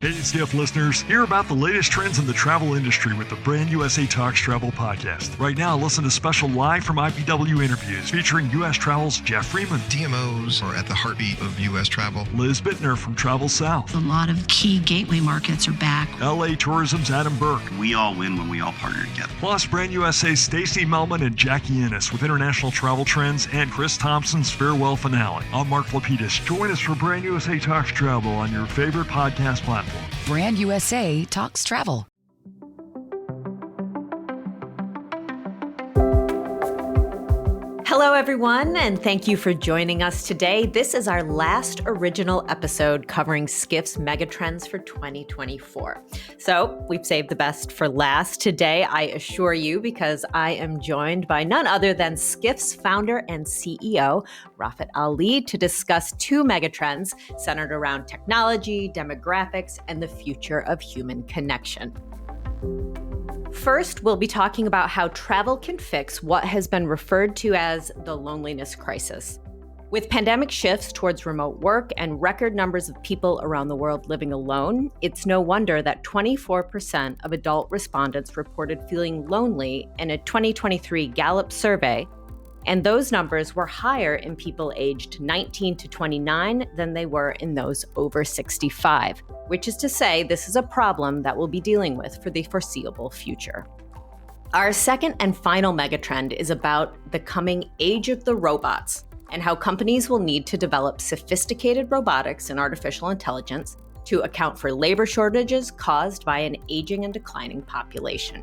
Hey, Skift listeners, hear about the latest trends in the travel industry with the Brand USA Talks Travel podcast. Right now, listen to special live from IPW interviews featuring U.S. Travel's Jeff Freeman. DMOs are at the heartbeat of U.S. travel. Liz Bittner from Travel South. A lot of key gateway markets are back. LA Tourism's Adam Burke. We all win when we all partner together. Plus, Brand USA's Stacey Melman and Jackie Ennis with international travel trends and Chris Thompson's farewell finale. I'm Mark Lapidus. Join us for Brand USA Talks Travel on your favorite podcast platform. Brand USA Talks Travel. Hello, everyone, and thank you for joining us today. This is our last original episode covering Skift's Megatrends for 2024. So we've saved the best for last today, I assure you, because I am joined by none other than Skift's founder and CEO, Rafat Ali, to discuss two megatrends centered around technology, demographics, and the future of human connection. First, we'll be talking about how travel can fix what has been referred to as the loneliness crisis. With pandemic shifts towards remote work and record numbers of people around the world living alone, it's no wonder that 24% of adult respondents reported feeling lonely in a 2023 Gallup survey, and those numbers were higher in people aged 19 to 29 than they were in those over 65, which is to say this is a problem that we'll be dealing with for the foreseeable future. Our second and final megatrend is about the coming age of the robots and how companies will need to develop sophisticated robotics and artificial intelligence to account for labor shortages caused by an aging and declining population.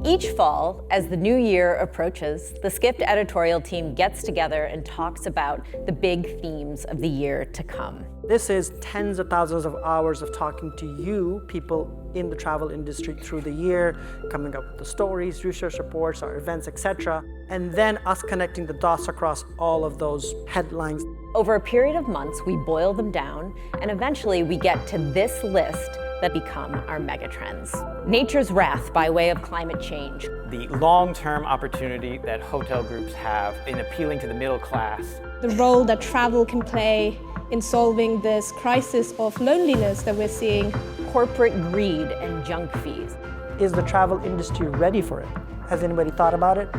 Each fall, as the new year approaches, the Skift editorial team gets together and talks about the big themes of the year to come. This is tens of thousands of hours of talking to you, people in the travel industry through the year, coming up with the stories, research reports, our events, etc., and then us connecting the dots across all of those headlines. Over a period of months, we boil them down, and eventually we get to this list that become our megatrends. Nature's wrath by way of climate change. The long-term opportunity that hotel groups have in appealing to the middle class. The role that travel can play in solving this crisis of loneliness that we're seeing. Corporate greed and junk fees. Is the travel industry ready for it? Has anybody thought about it?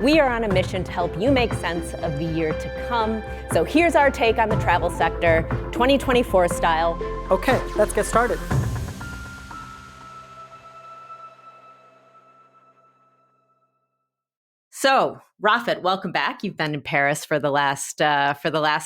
We are on a mission to help you make sense of the year to come. So here's our take on the travel sector, 2024 style. Okay, let's get started. So, Rafat, welcome back. You've been in Paris for the last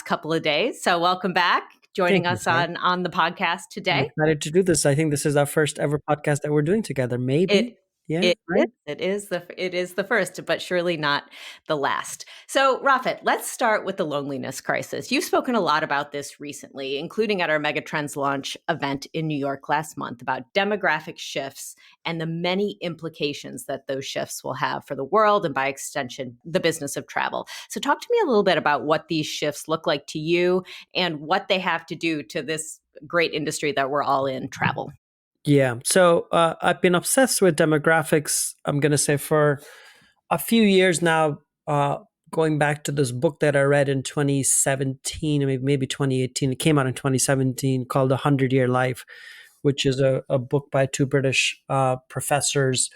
couple of days. So, welcome back, joining us on the podcast today. I'm excited to do this. I think this is our first ever podcast that we're doing together. Maybe. It is the first, but surely not the last. So, Rafat, let's start with the loneliness crisis. You've spoken a lot about this recently, including at our Megatrends launch event in New York last month, about demographic shifts and the many implications that those shifts will have for the world and, by extension, the business of travel. So, talk to me a little bit about what these shifts look like to you and what they have to do to this great industry that we're all in, travel. Yeah. So I've been obsessed with demographics, I'm going to say, for a few years now, going back to this book that I read in 2017, maybe 2018. It came out in 2017 called The 100-Year Life, which is a book by two British professors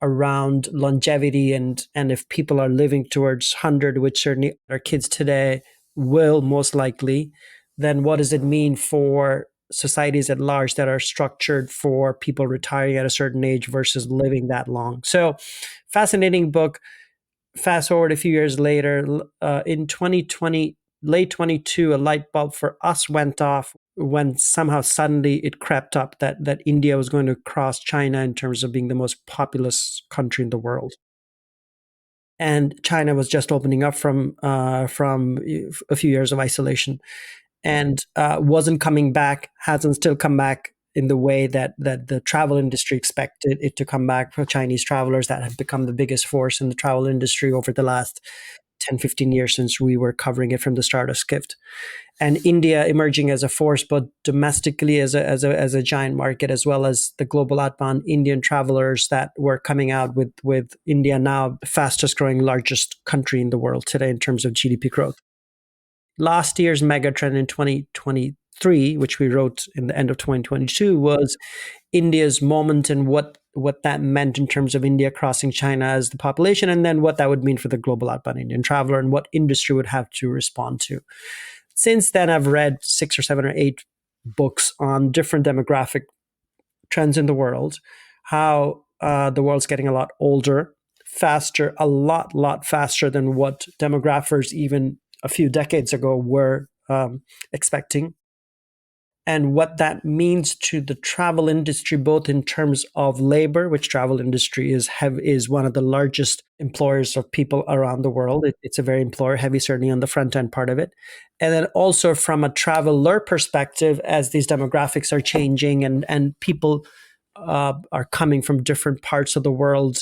around longevity and if people are living towards 100, which certainly our kids today will most likely, then what does it mean for societies at large that are structured for people retiring at a certain age versus living that long. So fascinating book. Fast forward a few years later, in 2020, late 22, a light bulb for us went off when somehow suddenly it crept up that India was going to cross China in terms of being the most populous country in the world. And China was just opening up from a few years of isolation. And wasn't coming back, hasn't still come back in the way that the travel industry expected it to come back for Chinese travelers that have become the biggest force in the travel industry over the last 10, 15 years since we were covering it from the start of Skift. And India emerging as a force, both domestically as a giant market, as well as the global outbound Indian travelers that were coming out with India now fastest growing, largest country in the world today in terms of GDP growth. Last year's megatrend in 2023, which we wrote in the end of 2022, was India's moment and what that meant in terms of India crossing China as the population, and then what that would mean for the global outbound Indian traveler and what industry would have to respond to. Since then, I've read 6 or 7 or 8 books on different demographic trends in the world, how the world's getting a lot older, faster, a lot faster than what demographers even a few decades ago were expecting, and what that means to the travel industry, both in terms of labor, which travel industry is one of the largest employers of people around the world. It's a very employer heavy, certainly on the front end part of it. And then also from a traveler perspective, as these demographics are changing and people are coming from different parts of the world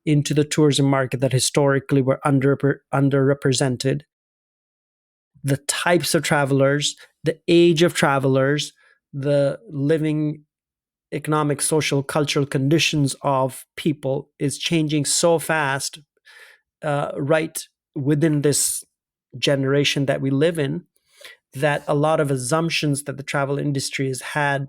into the tourism market that historically were underrepresented. The types of travelers, the age of travelers, the living economic, social, cultural conditions of people is changing so fast right within this generation that we live in, that a lot of assumptions that the travel industry has had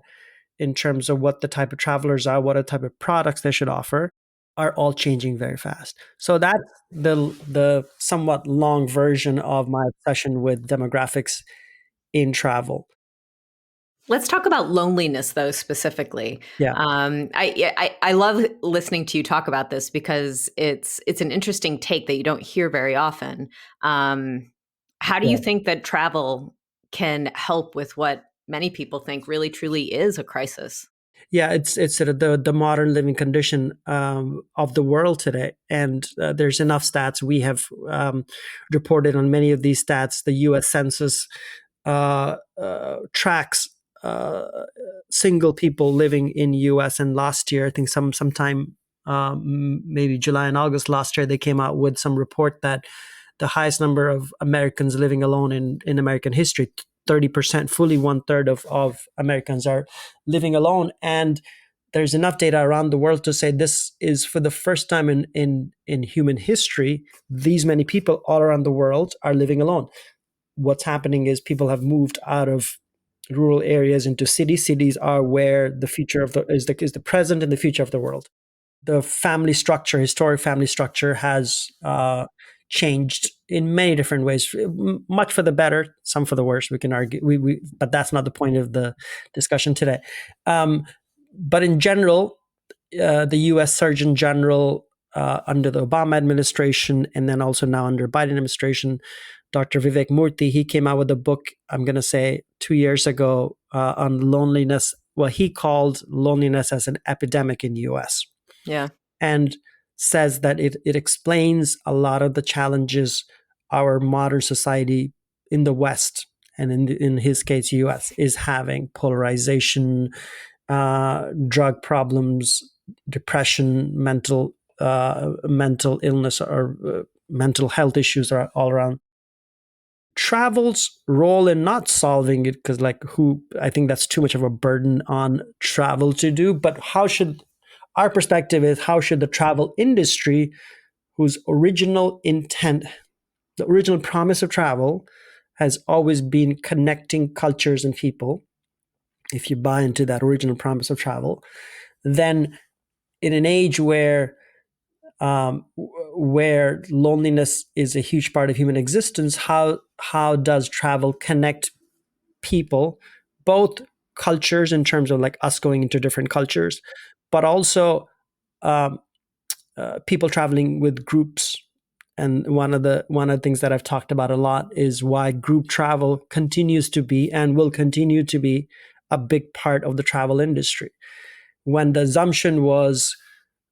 in terms of what the type of travelers are, what type of products they should offer, are all changing very fast. So that's the somewhat long version of my obsession with demographics in travel. Let's talk about loneliness, though, specifically. Yeah. I love listening to you talk about this because it's an interesting take that you don't hear very often. How do you think that travel can help with what many people think really truly is a crisis? Yeah, it's sort of the modern living condition of the world today, and there's enough stats. We have reported on many of these stats. The U.S. Census tracks single people living in U.S. and last year, I think sometime maybe July and August last year, they came out with some report that the highest number of Americans living alone in American history. 30%, fully 1/3 of Americans are living alone. And there's enough data around the world to say this is for the first time in human history, these many people all around the world are living alone. What's happening is people have moved out of rural areas into cities. Cities are where the future of is the present and the future of the world. The family structure, historic family structure, has changed in many different ways, much for the better, some for the worse. We can argue, but that's not the point of the discussion today. But in general, the U.S. Surgeon General under the Obama administration, and then also now under Biden administration, Dr. Vivek Murthy, he came out with a book, I'm going to say 2 years ago, on loneliness. Well, he called loneliness as an epidemic in the U.S. Yeah. And says that it explains a lot of the challenges our modern society in the West, and in his case, U.S., is having: polarization, drug problems, depression, mental illness, or mental health issues are all around. Travel's role in not solving it, because I think that's too much of a burden on travel to do, but our perspective is, how should the travel industry, whose original intent, the original promise of travel, has always been connecting cultures and people, if you buy into that original promise of travel, then in an age where loneliness is a huge part of human existence, how does travel connect people, both cultures in terms of us going into different cultures, but also people traveling with groups. And one of the things that I've talked about a lot is why group travel continues to be and will continue to be a big part of the travel industry. When the assumption was,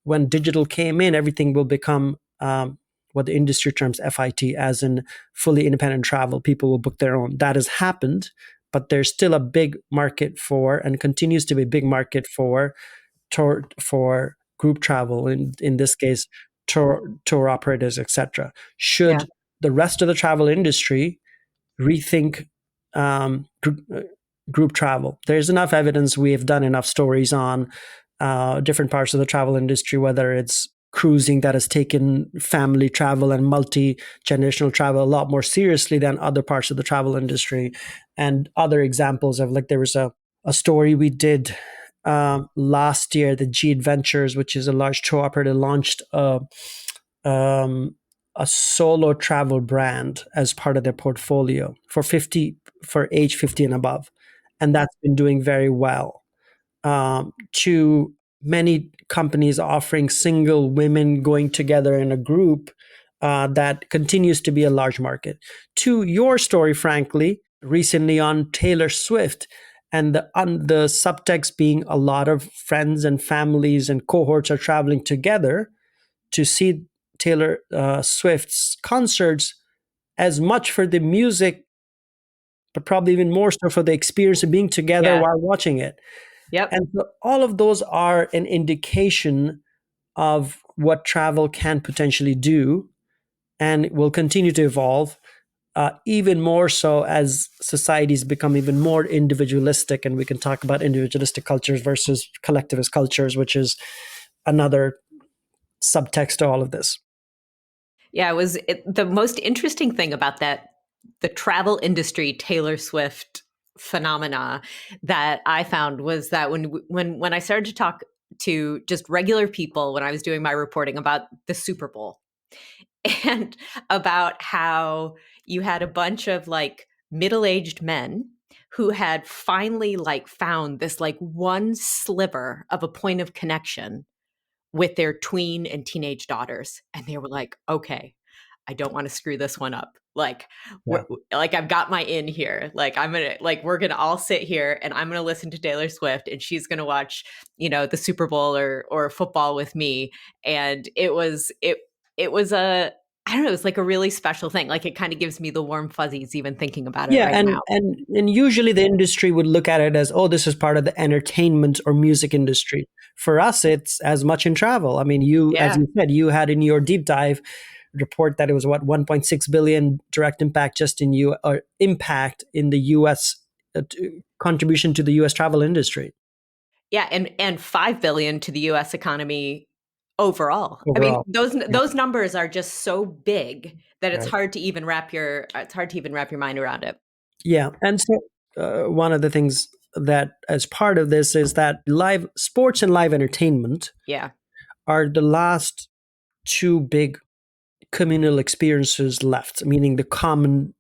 when digital came in, everything will become what the industry terms FIT, as in fully independent travel. People will book their own. That has happened, but there's still a big market for, and continues to be a big market for group travel. In this case, tour operators, etc. Should the rest of the travel industry rethink group travel. There's enough evidence. We have done enough stories on different parts of the travel industry, whether it's cruising that has taken family travel and multi-generational travel a lot more seriously than other parts of the travel industry. And other examples of, like, there was a story we did last year, the G Adventures, which is a large tour operator, launched a solo travel brand as part of their portfolio for age 50 and above. And that's been doing very well. To many companies offering single women going together in a group, that continues to be a large market. To your story, frankly, recently on Taylor Swift, and the subtext being a lot of friends and families and cohorts are traveling together to see Taylor Swift's concerts, as much for the music, but probably even more so for the experience of being together while watching it. Yep. And so all of those are an indication of what travel can potentially do, and will continue to evolve, even more so as societies become even more individualistic. And we can talk about individualistic cultures versus collectivist cultures, which is another subtext to all of this. Yeah, the most interesting thing about the travel industry Taylor Swift phenomena that I found was that when I started to talk to just regular people when I was doing my reporting about the Super Bowl, and about how you had a bunch of like middle-aged men who had finally like found this like one sliver of a point of connection with their tween and teenage daughters, and they were like, okay, I don't want to screw this one up. Like, like I've got my in here. Like we're gonna all sit here, and I'm gonna listen to Taylor Swift, and she's gonna watch, the Super Bowl or football with me. And it was a, I don't know, it's like a really special thing. Like, it kind of gives me the warm fuzzies even thinking about it right now. And usually the industry would look at it as, oh, this is part of the entertainment or music industry. For us, it's as much in travel. I mean, as you said, you had in your deep dive report that it was 1.6 billion direct impact just in impact in the U.S. Contribution to the U.S. travel industry. Yeah, and 5 billion to the U.S. economy overall. I mean, those numbers are just so big that it's hard to even wrap your mind around it. Yeah, and so one of the things that, as part of this, is that live sports and live entertainment are the last two big communal experiences left, meaning the common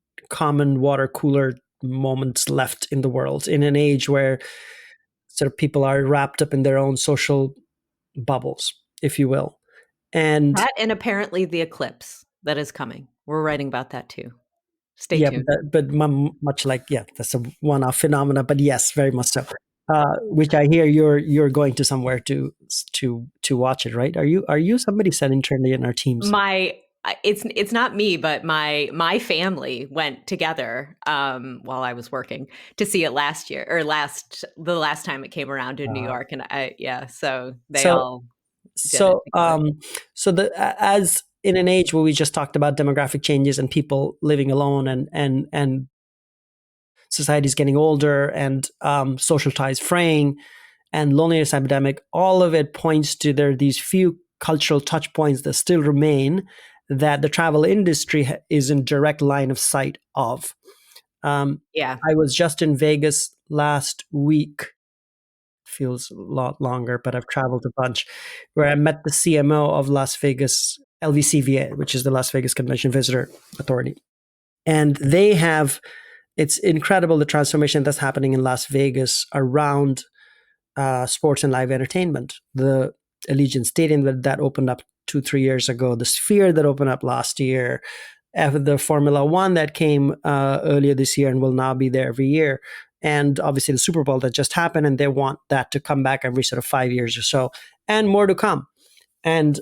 water cooler moments left in the world, in an age where sort of people are wrapped up in their own social bubbles, if you will. And that, and apparently the eclipse that is coming. We're writing about that too. Stay tuned. But much like, that's a one-off phenomena, but yes, very much so. Which I hear you're going to somewhere to watch it, right? Are you somebody said internally in our teams? It's not me, but my family went together while I was working to see it last year, or the last time it came around in New York, and so they all as in an age where we just talked about demographic changes and people living alone and society's getting older and social ties fraying and loneliness epidemic, all of it points to these few cultural touch points that still remain that the travel industry is in direct line of sight of. I was just in Vegas last week. Feels a lot longer, but I've traveled a bunch, where I met the CMO of Las Vegas, LVCVA, which is the Las Vegas Convention Visitor Authority. And it's incredible the transformation that's happening in Las Vegas around sports and live entertainment. The Allegiant Stadium that opened up 2-3 years ago, the Sphere that opened up last year, the Formula One that came earlier this year and will now be there every year, and obviously the Super Bowl that just happened, and they want that to come back every sort of 5 years or so, and more to come. And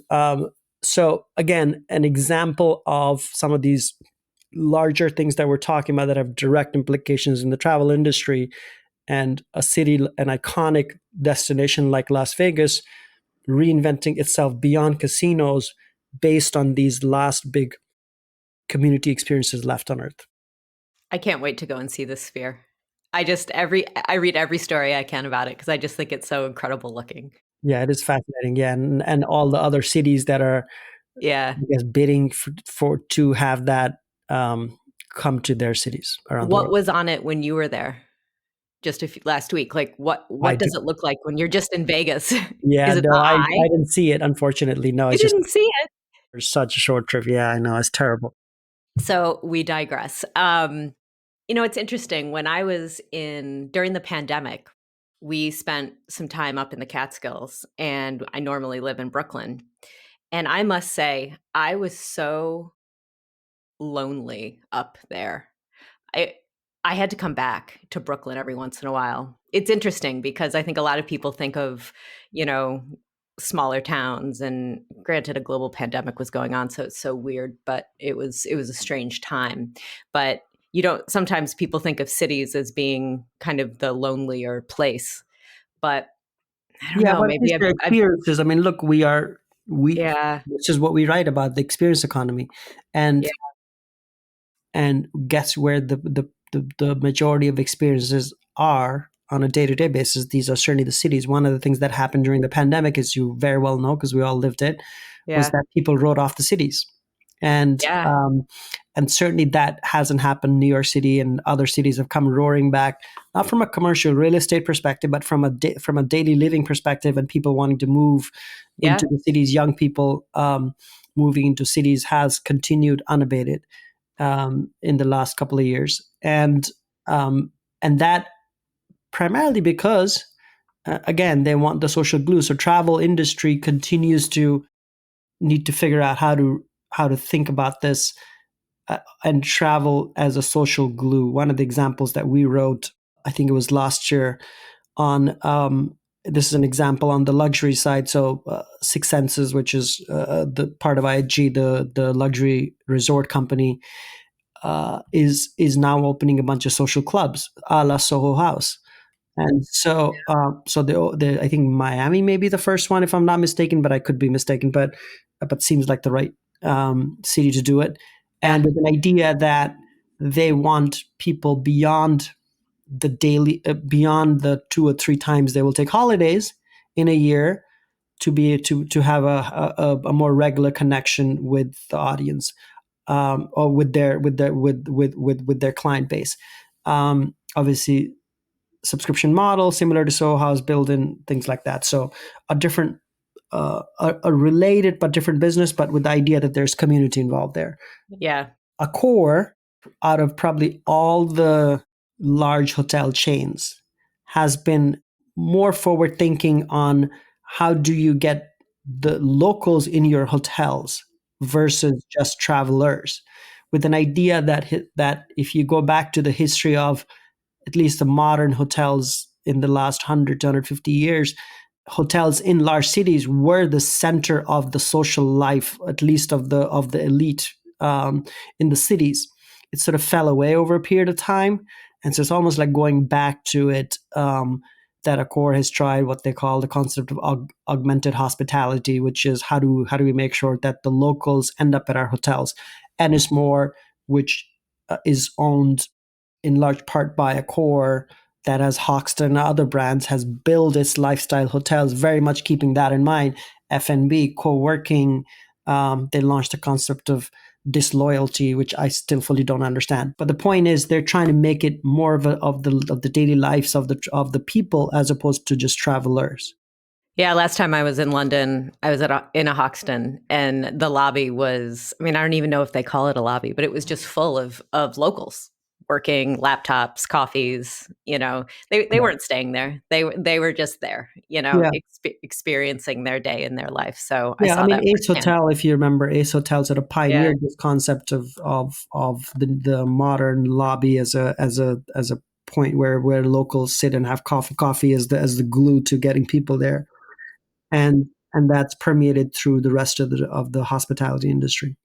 so again, an example of some of these larger things that we're talking about that have direct implications in the travel industry, and a city, an iconic destination like Las Vegas, reinventing itself beyond casinos based on these last big community experiences left on Earth. I can't wait to go and see the Sphere. I read every story I can about it because I just think it's so incredible looking. Yeah, it is fascinating. Yeah, and all the other cities that are, Yeah. I guess, bidding for to have that come to their cities around the What world. was on it when you were there? Just last week. Like what does it look like when you're just in Vegas? Yeah, Is it the no, I eye? didn't see it, unfortunately. No, You it's just didn't see it. such a short trip. Yeah, I know, it's terrible. So we digress. It's interesting. When I was during the pandemic, we spent some time up in the Catskills, and I normally live in Brooklyn. And I must say, I was so lonely up there. I I had to come back to Brooklyn every once in a while. It's interesting because I think a lot of people think of, you know, smaller towns, and granted a global pandemic was going on, so it's so weird, but it was a strange time. But you don't sometimes people think of cities as being kind of the lonelier place. But I don't Yeah, know, but at maybe least their I've experiences. I mean, look, we yeah, this is what we write about, the experience economy, and yeah, guess where the majority of experiences are on a day-to-day basis. These are certainly the cities. One of the things that happened during the pandemic, as you very well know because we all lived it, was yeah, that people wrote off the cities, and yeah, certainly that hasn't happened. New York City and other cities have come roaring back, not from a commercial real estate perspective, but from a daily living perspective, and people wanting to move yeah, into the cities. Young people moving into cities has continued unabated in the last couple of years, and that primarily because again, they want the social glue. So travel industry continues to need to figure out how to think about this and travel as a social glue. One of the examples that we wrote, I think it was last year, on this is an example on the luxury side. So Six Senses, which is the part of IHG, the luxury resort company, is now opening a bunch of social clubs, a la Soho House. And so, I think Miami may be the first one, if I'm not mistaken, but I could be mistaken. But seems like the right city to do it, yeah, and with an idea that they want people beyond the 2 or 3 times they will take holidays in a year to be to have a more regular connection with the audience, or with their client base. Obviously, subscription model similar to Soho House, build-in things like that. So a different, a related but different business, but with the idea that there's community involved there. yeah, Accor, out of probably all the large hotel chains, has been more forward thinking on how do you get the locals in your hotels versus just travelers, with an idea that if you go back to the history of at least the modern hotels in the last 100 to 150 years, hotels in large cities were the center of the social life, at least of the elite in the cities. It sort of fell away over a period of time, and so it's almost like going back to it. That Accor has tried what they call the concept of augmented hospitality, which is how do we make sure that the locals end up at our hotels. Ennismore, which is owned in large part by Accor, that as Hoxton and other brands has built its lifestyle hotels, very much keeping that in mind. F&B, co-working, they launched the concept of disloyalty, which I still fully don't understand. But the point is, they're trying to make it more of the daily lives of the people as opposed to just travelers. yeah. Last time I was in London, I was in a Hoxton, and the lobby was, I mean, I don't even know if they call it a lobby, but it was just full of locals working, laptops, coffees. They weren't staying there. They were just there, Yeah. experiencing their day in their life. So I Yeah, I saw mean, that Ace firsthand. Hotel, if you remember, Ace Hotel sort of Yeah, pioneered this concept of the modern lobby as a point where locals sit and have coffee. Coffee as the glue to getting people there, and that's permeated through the rest of the hospitality industry.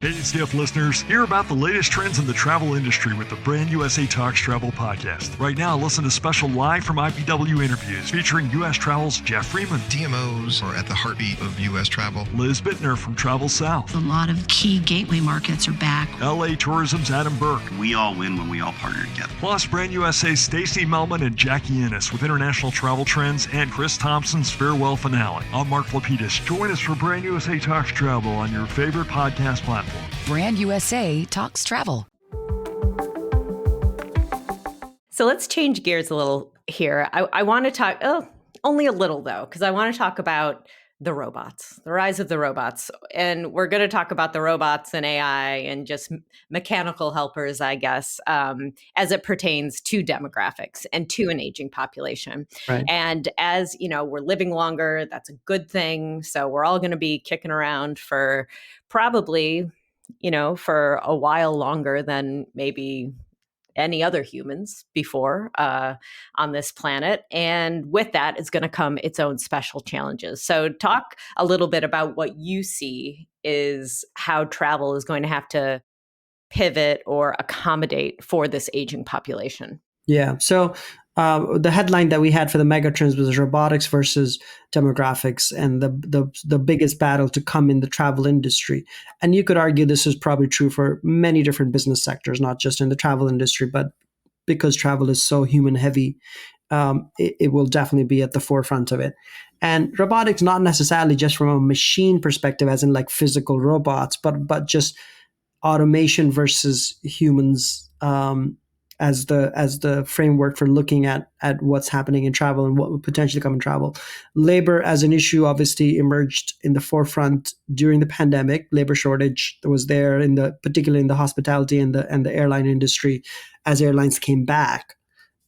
Hey, Skift listeners, hear about the latest trends in the travel industry with the Brand USA Talks Travel podcast. Right now, listen to special live from IPW interviews featuring U.S. Travel's Jeff Freeman. DMOs are at the heartbeat of U.S. travel. Liz Bittner from Travel South. A lot of key gateway markets are back. LA Tourism's Adam Burke. We all win when we all partner together. Plus, Brand USA's Stacey Melman and Jackie Ennis with international travel trends and Chris Thompson's farewell finale. I'm Mark Lapidus. Join us for Brand USA Talks Travel on your favorite podcast platform. Brand USA Talks Travel. So let's change gears a little here. I want to talk, only a little though, because I want to talk about the robots, the rise of the robots. And we're going to talk about the robots and AI and just mechanical helpers, I guess, as it pertains to demographics and to an aging population. Right. And as you know, we're living longer, that's a good thing. So we're all going to be kicking around for probably, for a while longer than maybe any other humans before on this planet. And with that is going to come its own special challenges. So talk a little bit about what you see is how travel is going to have to pivot or accommodate for this aging population. Yeah. So the headline that we had for the Megatrends was robotics versus demographics, and the biggest battle to come in the travel industry. And you could argue this is probably true for many different business sectors, not just in the travel industry, but because travel is so human heavy, it will definitely be at the forefront of it. And robotics, not necessarily just from a machine perspective, as in like physical robots, but just automation versus humans, as the framework for looking at what's happening in travel and what would potentially come in travel. Labor as an issue obviously emerged in the forefront during the pandemic. Labor shortage was there particularly in the hospitality and the airline industry as airlines came back.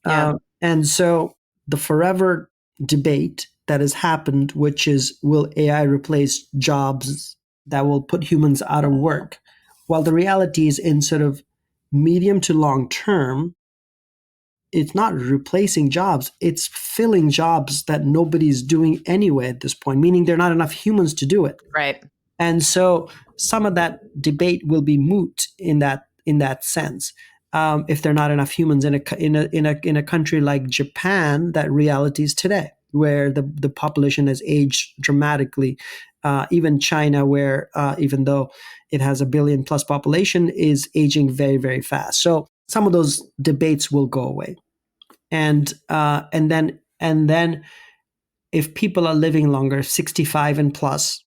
Yeah. And so the forever debate that has happened, which is, will AI replace jobs that will put humans out of work? Well, the reality is, in sort of medium to long term, it's not replacing jobs, it's filling jobs that nobody's doing anyway at this point, meaning there are not enough humans to do it. Right. And so some of that debate will be moot in that sense. If there are not enough humans in a country like Japan, that reality is today, where the population has aged dramatically. Even China, where even though it has 1 billion plus population, is aging very, very fast. So some of those debates will go away, and then if people are living longer, 65 and plus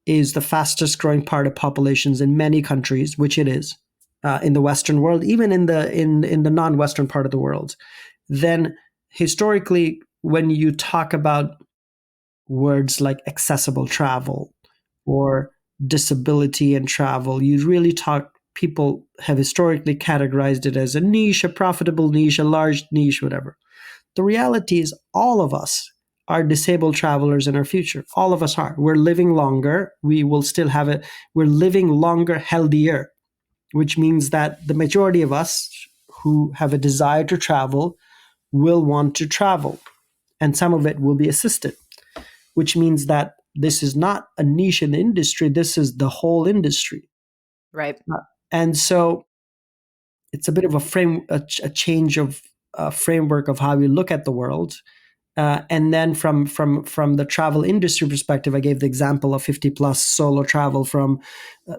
is the fastest growing part of populations in many countries, which it is in the Western world, even in the non-Western part of the world. Then historically, when you talk about words like accessible travel or disability and travel, people have historically categorized it as a niche, a profitable niche, a large niche, whatever. The reality is all of us are disabled travelers in our future. All of us are. We're living longer. We will still have it. We're living longer, healthier, which means that the majority of us who have a desire to travel will want to travel. And some of it will be assisted, which means that this is not a niche in the industry. This is the whole industry. Right. And so it's a bit of a change of framework of how we look at the world. And then from the travel industry perspective, I gave the example of 50 plus solo travel from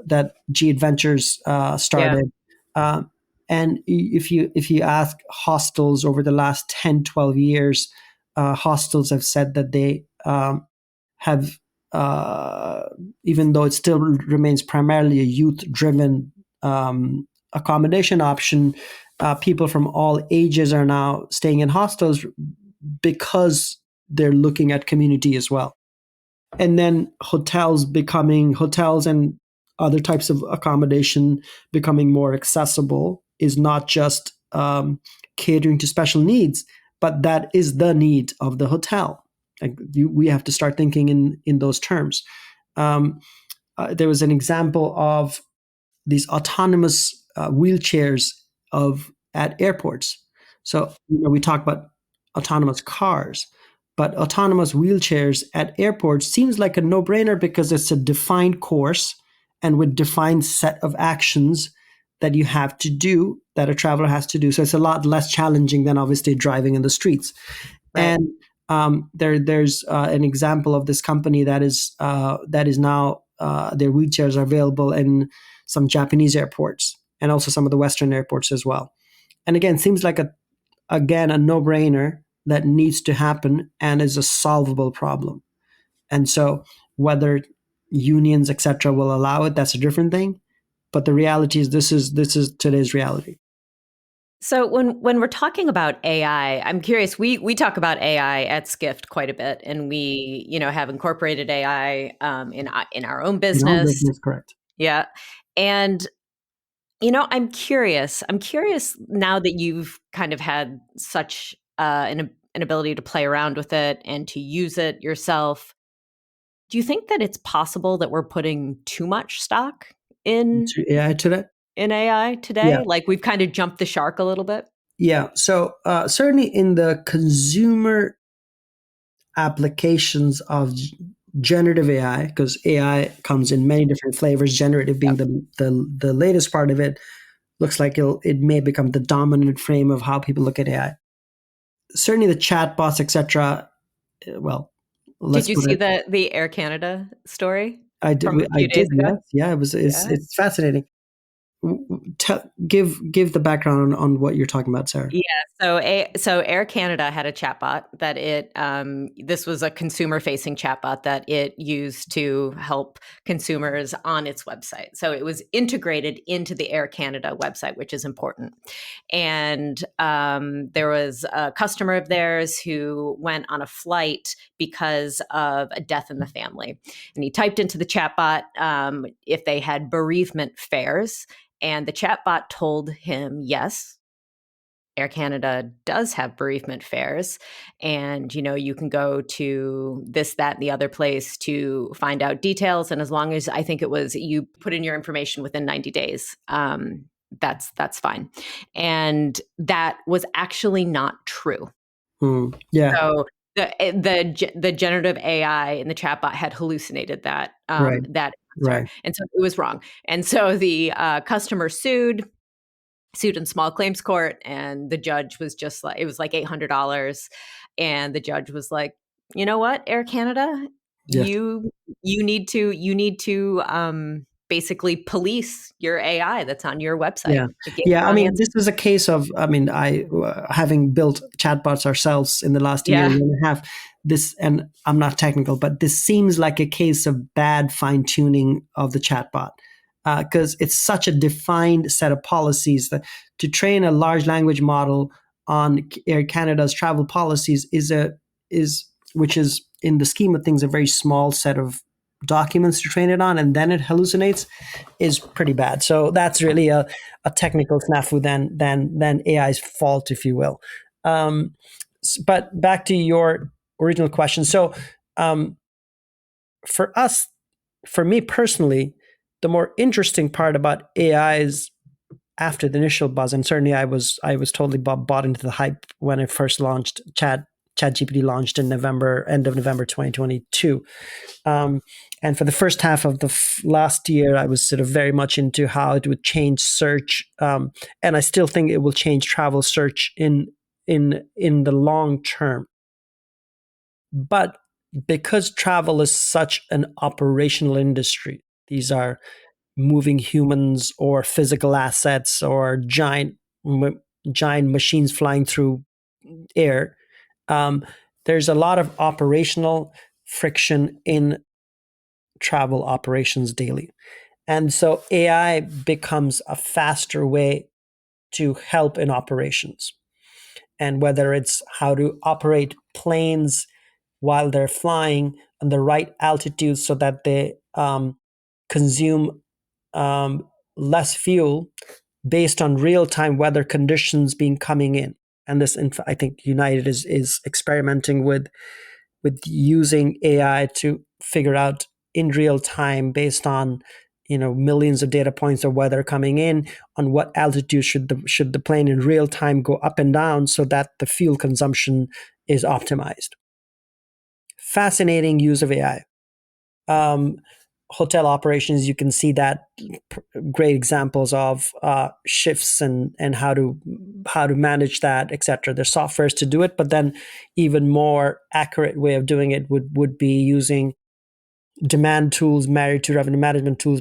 that G Adventures started. Yeah. And if you ask hostels over the last 10, 12 years, hostels have said that they have, even though it still remains primarily a youth-driven accommodation option, people from all ages are now staying in hostels because they're looking at community as well. And then hotels and other types of accommodation becoming more accessible is not just catering to special needs, but that is the need of the hotel. We have to start thinking in those terms. There was an example of these autonomous wheelchairs at airports. So we talk about autonomous cars, but autonomous wheelchairs at airports seems like a no-brainer because it's a defined course and with defined set of actions that you have to do, that a traveler has to do. So it's a lot less challenging than obviously driving in the streets. Right. And there's an example of this company that is now their wheelchairs are available in some Japanese airports and also some of the Western airports as well. And again, seems like a no-brainer that needs to happen and is a solvable problem. And so whether unions, etc., will allow it, that's a different thing. But the reality is this is today's reality. So when we're talking about AI, I'm curious. We talk about AI at Skift quite a bit, and we have incorporated AI in our own business. In our business, correct? Yeah, and I'm curious. I'm curious now that you've kind of had such an ability to play around with it and to use it yourself. Do you think that it's possible that we're putting too much stock in To AI today? in AI today? Yeah. Like we've kind of jumped the shark a little bit? Yeah. So certainly in the consumer applications of generative AI, because AI comes in many different flavors, generative being the latest part of it, looks like it may become the dominant frame of how people look at AI. Certainly the chatbots, etc. Well, Did you see the Air Canada story I did. from a few days ago? Yes. Yeah. It's fascinating. Give the background on what you're talking about, Sarah. Yeah, so Air Canada had a chatbot that this was a consumer-facing chatbot that it used to help consumers on its website. So it was integrated into the Air Canada website, which is important. And there was a customer of theirs who went on a flight because of a death in the family, and he typed into the chatbot if they had bereavement fares. And the chatbot told him, yes, Air Canada does have bereavement fares. And, you can go to this, that, and the other place to find out details. And as long as I think it was you put in your information within 90 days, that's fine. And that was actually not true. Yeah. So the generative AI in the chatbot had hallucinated that Right. that answer, Right. and so it was wrong. And so the customer sued in small claims court, and the judge was just like, it was like $800, and the judge was like, you know what, Air Canada, Yes. you need to basically police your AI that's on your website. Yeah. It gave Yeah. the I wrong mean, answer. this is a case of, I having built chatbots ourselves in the last year and a half, and I'm not technical, but this seems like a case of bad fine tuning of the chatbot. Because it's such a defined set of policies that to train a large language model on Air Canada's travel policies which is in the scheme of things a very small set of documents to train it on, and then it hallucinates, is pretty bad. So that's really a technical snafu than AI's fault, if you will. But back to your original question. So for me personally, the more interesting part about AI is after the initial buzz, and certainly I was totally bought into the hype when it first launched. ChatGPT launched in end of November 2022. And for the first half of the last year, I was sort of very much into how it would change search, and I still think it will change travel search in the long term. But because travel is such an operational industry, these are moving humans or physical assets or giant machines flying through air. There's a lot of operational friction in travel operations daily. And so AI becomes a faster way to help in operations. And whether it's how to operate planes while they're flying on the right altitude so that they consume less fuel based on real-time weather conditions coming in. And this, I think United is experimenting with using AI to figure out in real time, based on millions of data points of weather coming in, on what altitude should the plane in real time go up and down so that the fuel consumption is optimized. Fascinating use of AI. hotel operations, you can see that great examples of shifts and how to manage that, etc. There's softwares to do it, but then even more accurate way of doing it would be using demand tools married to revenue management tools,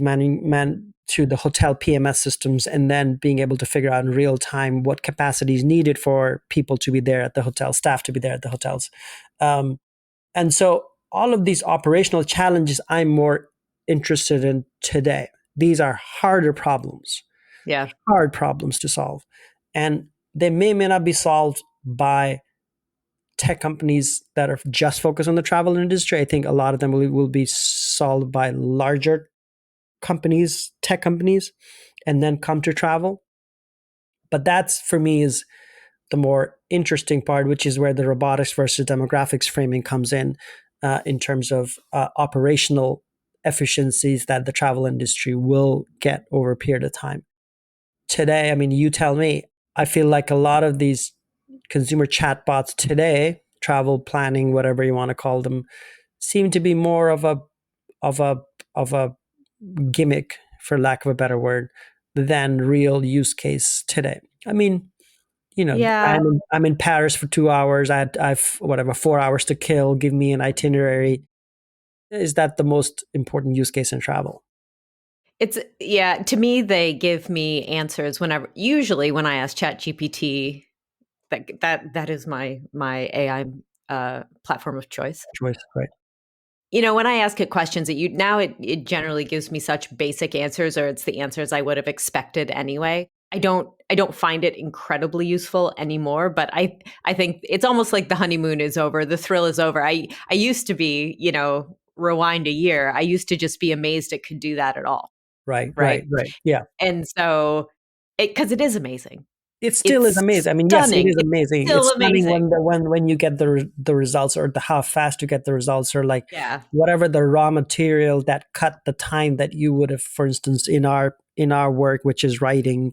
to the hotel PMS systems, and then being able to figure out in real time what capacity is needed for people to be there at the hotel, staff to be there at the hotels. And so all of these operational challenges I'm more interested in today. These are harder problems, hard problems to solve. And they may not be solved by tech companies that are just focused on the travel industry. I think a lot of them will be solved by larger companies, tech companies, and then come to travel. But that's, for me, is the more interesting part, which is where the robotics versus demographics framing comes in terms of operational efficiencies that the travel industry will get over a period of time. Today, I mean, you tell me, I feel like a lot of these consumer chatbots today, travel planning, whatever you want to call them, seem to be more of a gimmick, for lack of a better word, than real use case today. I mean, I'm in Paris for 2 hours. I've 4 hours to kill. Give me an itinerary. Is that the most important use case in travel? To me, they give me answers usually when I ask ChatGPT, that is my AI platform of choice. Right. When I ask it questions, it generally gives me such basic answers, or it's the answers I would have expected anyway. I don't find it incredibly useful anymore, but I think it's almost like the honeymoon is over, the thrill is over. I used to be, rewind a year, I used to just be amazed it could do that at all. Right. Yeah. And so, because it is amazing. It still is amazing. I mean, stunning. Yes, it is amazing. It's stunning amazing. when you get the results, or how fast you get the results, or like whatever the raw material that cut the time that you would have, for instance, in our work, which is writing,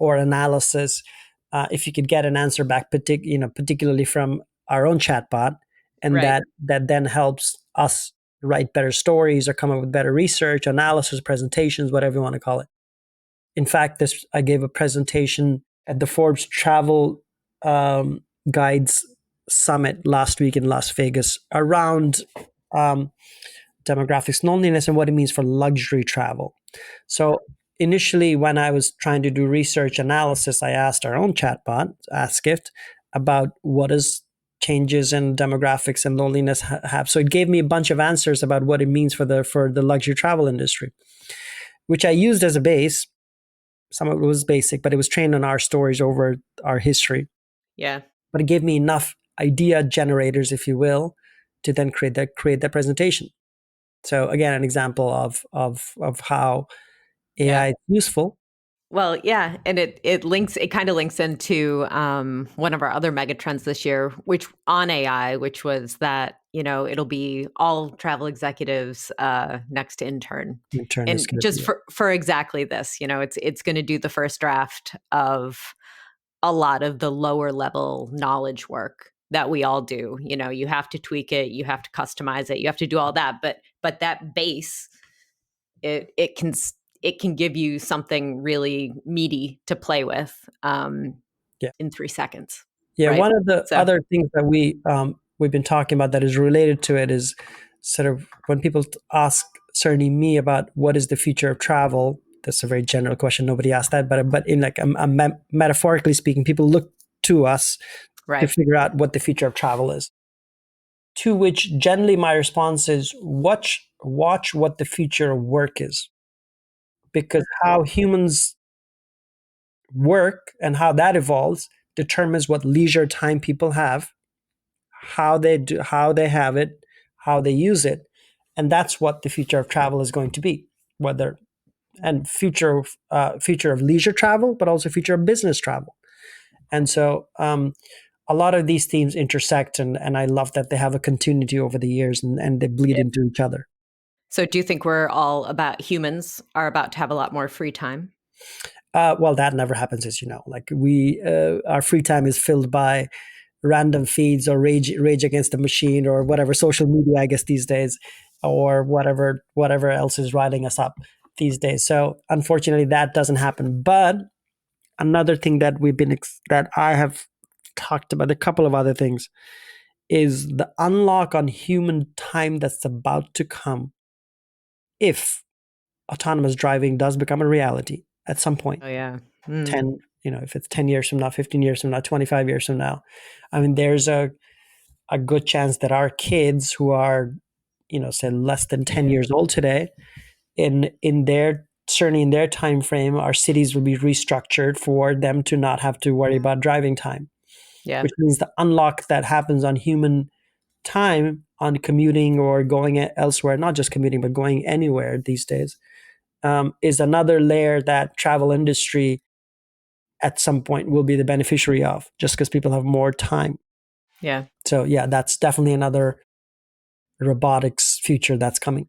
or analysis. If you could get an answer back, particularly from our own chatbot, and that then helps us write better stories or come up with better research, analysis, presentations, whatever you want to call it. In fact, I gave a presentation at the Forbes Travel Guides Summit last week in Las Vegas around demographics, loneliness, and what it means for luxury travel. So initially, when I was trying to do research analysis, I asked our own chatbot, Skift, about what is changes in demographics and loneliness have. So it gave me a bunch of answers about what it means for the luxury travel industry, which I used as a base. Some of it was basic, but it was trained on our stories over our history. Yeah. But it gave me enough idea generators, if you will, to then create that presentation. So again, an example of how AI is useful. Well, yeah, and it kind of links into one of our other megatrends this year, which on AI, which was that it'll be all travel executives next to intern and just for exactly this. It's going to do the first draft of a lot of the lower level knowledge work that we all do. You have to tweak it, you have to customize it, you have to do all that, but that base, it can give you something really meaty to play with in 3 seconds. Yeah, right? One of the other things that we've been talking about that is related to it is sort of when people ask certainly me about what is the future of travel. That's a very general question. Nobody asked that, but in like metaphorically speaking, people look to us to figure out what the future of travel is. To which generally my response is watch what the future of work is, because how humans work and how that evolves determines what leisure time people have, how they have it, how they use it, and that's what the future of travel is going to be. Future of leisure travel, but also future of business travel. And so a lot of these themes intersect, and I love that they have a continuity over the years and they bleed into each other. So do you think humans are about to have a lot more free time? Well, that never happens, as you know. Like our free time is filled by random feeds or rage against the machine or whatever, social media, I guess, these days. or whatever else is riding us up these days. So unfortunately, that doesn't happen. But another thing that that I have talked about, a couple of other things, is the unlock on human time that's about to come if autonomous driving does become a reality at some point. Oh, yeah. 10, if it's 10 years from now, 15 years from now, 25 years from now, I mean, there's a good chance that our kids who are, say less than 10 years old today, certainly in their time frame, our cities will be restructured for them to not have to worry about driving time. Yeah. Which means the unlock that happens on human time on commuting or going elsewhere, not just commuting, but going anywhere these days, is another layer that travel industry at some point will be the beneficiary of, just because people have more time. Yeah. So yeah, that's definitely another robotics future that's coming.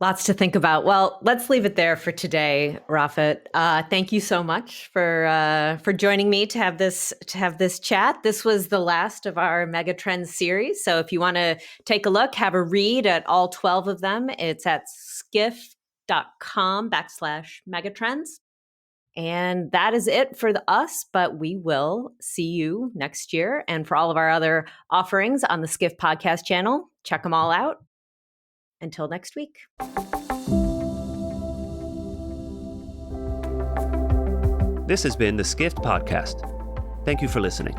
Lots to think about. Well, let's leave it there for today, Rafat. Thank you so much for joining me to have this chat. This was the last of our Megatrends series. So if you want to take a look, have a read at all 12 of them, it's at skift.com/megatrends. And that is it for us, but we will see you next year. And for all of our other offerings on the Skift podcast channel, check them all out. Until next week. This has been the Skift podcast. Thank you for listening.